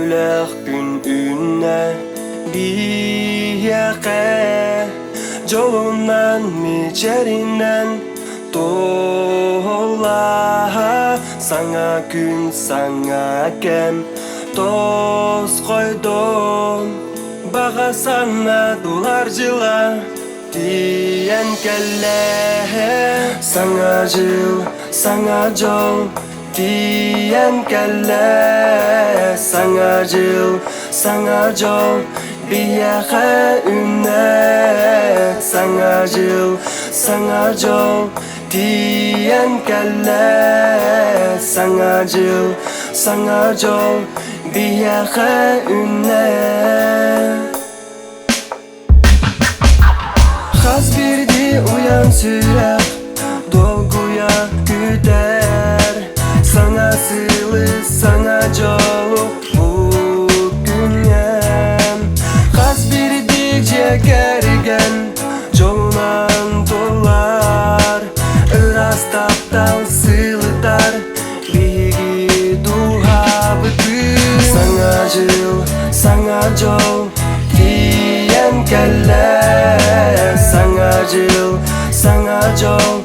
Verülek gün ünne biyeke Jolundan miçerinden dola Sana gün sana kem Toz koydum Bağa sana dolarcıla diyen kelle Sana jıl, sana jol diyen kelle Sana jıl, sana jol biyahe ünne Sana jıl, sana jol diyen kelle Sana jıl, sana jol biyahe ünne Haz birdi uyan sürek dolguya güder Sana sılı sana jolu bugünyem Haz birdikçe gergen jolunan dolar Iras taptal sılıtar bigi duha bıkır Sana jıl sana jol diyen kelle Sana jıl, sana jol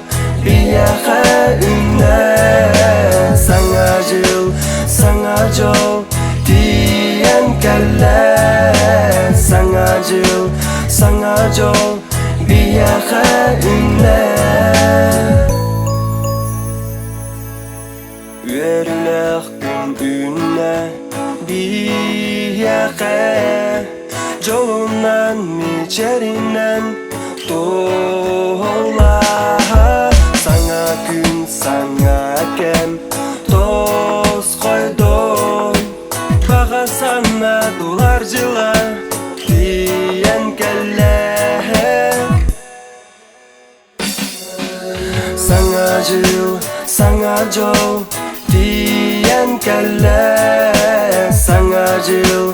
biyahe ünne Sana jıl, sana jol diyen kelle Sana jıl, sana jol biyahe ünne Verülek gün ünne biyahe Jolundan miçerinden dola Sana gün sana kem Toz koydum Bağa sana dolarcıla diyen kelle Sana jıl, sana jol diyen kelle Sana jıl